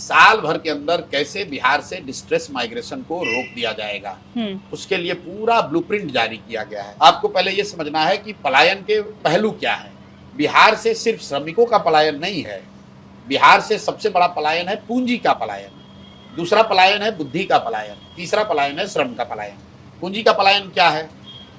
साल भर के अंदर कैसे बिहार से डिस्ट्रेस माइग्रेशन को रोक दिया जाएगा, उसके लिए पूरा ब्लूप्रिंट जारी किया गया है। आपको पहले ये समझना है कि पलायन के पहलू क्या है। बिहार से सिर्फ श्रमिकों का पलायन नहीं है, बिहार से सबसे बड़ा पलायन है पूंजी का पलायन, दूसरा पलायन है बुद्धि का पलायन, तीसरा पलायन है श्रम का पलायन। पूंजी का पलायन क्या है?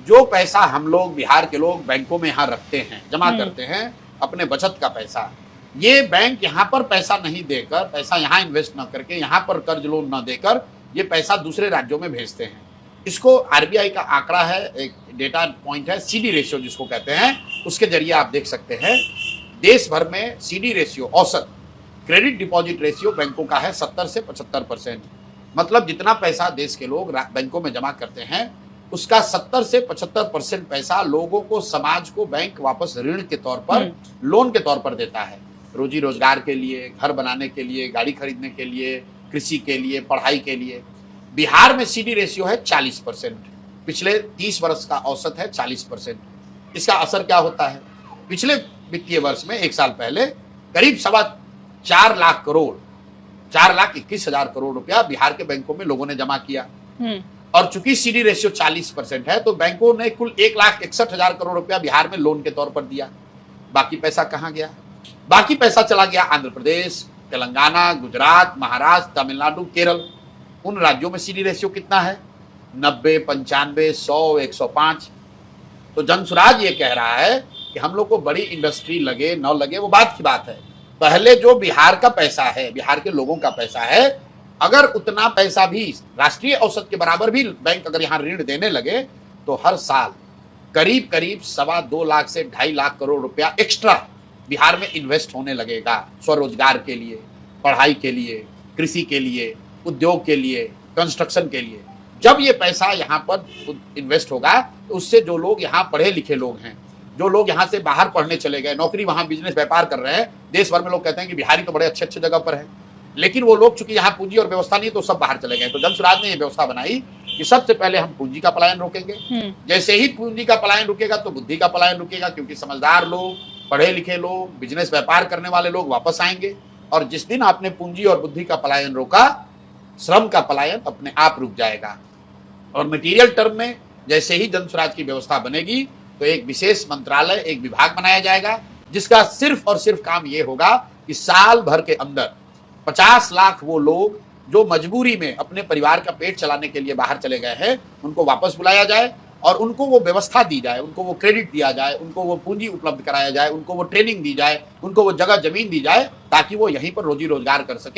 जो पैसा हम लोग बिहार के लोग बैंकों में यहाँ रखते हैं, जमा करते हैं, अपने बचत का पैसा, ये बैंक यहाँ पर पैसा नहीं देकर, पैसा यहाँ इन्वेस्ट न करके, यहाँ पर कर्ज लोन न देकर ये पैसा दूसरे राज्यों में भेजते हैं। इसको आरबीआई का आंकड़ा है, एक डेटा पॉइंट है, सीडी रेशियो जिसको कहते हैं, उसके जरिए आप देख सकते हैं देश भर में सीडी रेशियो, औसत क्रेडिट डिपॉजिट रेशियो बैंकों का है 70 से 75%। मतलब जितना पैसा देश के लोग बैंकों में जमा करते हैं उसका 70 से 75% पैसा लोगों को, समाज को बैंक वापस ऋण के तौर पर, लोन के तौर पर देता है, रोजी रोजगार के लिए, घर बनाने के लिए, गाड़ी खरीदने के लिए, कृषि के लिए, पढ़ाई के लिए। बिहार में सीडी रेशियो है 40%, पिछले 30 वर्ष का औसत है 40%। इसका असर क्या होता है? पिछले वित्तीय वर्ष में, एक साल पहले, करीब 4.25 लाख करोड़, 4,21,000 करोड़ रुपया बिहार के बैंकों में लोगों ने जमा किया। और चूंकि सीडी रेशियो 40% है तो बैंकों ने कुल 1,61,000 करोड़ रुपया बिहार में लोन के तौर पर दिया। बाकी पैसा कहां गया? बाकी पैसा चला गया आंध्र प्रदेश, तेलंगाना, गुजरात, महाराष्ट्र, तमिलनाडु, केरल। उन राज्यों में सीडी रेशियो कितना है? 90, 95, 100, 105। तो जनसुराज ये कह रहा है कि हम लोग को बड़ी इंडस्ट्री लगे न लगे वो बात की बात है, पहले जो बिहार का पैसा है, बिहार के लोगों का पैसा है, अगर उतना पैसा भी राष्ट्रीय औसत के बराबर भी बैंक अगर यहाँ ऋण देने लगे तो हर साल करीब 2.25 लाख से 2.5 लाख करोड़ रुपया एक्स्ट्रा बिहार में इन्वेस्ट होने लगेगा, स्वरोजगार के लिए, पढ़ाई के लिए, कृषि के लिए, उद्योग के लिए, कंस्ट्रक्शन के लिए। जब ये पैसा यहाँ पर इन्वेस्ट होगा तो उससे जो लोग यहाँ पढ़े लिखे लोग हैं, जो लोग यहाँ से बाहर पढ़ने चले गए, नौकरी, वहाँ बिजनेस, व्यापार कर रहे हैं, देश भर में लोग कहते हैं कि बिहारी तो बड़े अच्छे अच्छे जगह पर है, लेकिन वो लोग चूंकि यहाँ पूंजी और व्यवस्था नहीं तो सब बाहर चले गए। तो जनसुराज ने ये व्यवस्था बनाई कि सबसे पहले हम पूंजी का पलायन रोकेंगे। जैसे ही पूंजी का पलायन रुकेगा तो बुद्धि का पलायन रुकेगा, क्योंकि समझदार लोग, पढ़े लिखे लोग, बिजनेस व्यापार करने वाले लोग वापस आएंगे। और जिस दिन आपने पूंजी और बुद्धि का पलायन रोका, श्रम का पलायन अपने आप रुक जाएगा। और मटेरियल टर्म में जैसे ही जनसुराज की व्यवस्था बनेगी तो एक विशेष मंत्रालय, एक विभाग बनाया जाएगा जिसका सिर्फ और सिर्फ काम ये होगा कि साल भर के अंदर 50 लाख वो लोग जो मजबूरी में अपने परिवार का पेट चलाने के लिए बाहर चले गए हैं, उनको वापस बुलाया जाए और उनको वो व्यवस्था दी जाए, उनको वो क्रेडिट दिया जाए, उनको वो पूंजी उपलब्ध कराया जाए, उनको वो ट्रेनिंग दी जाए, उनको वो जगह जमीन दी जाए, ताकि वो यहीं पर रोजी रोजगार कर सके।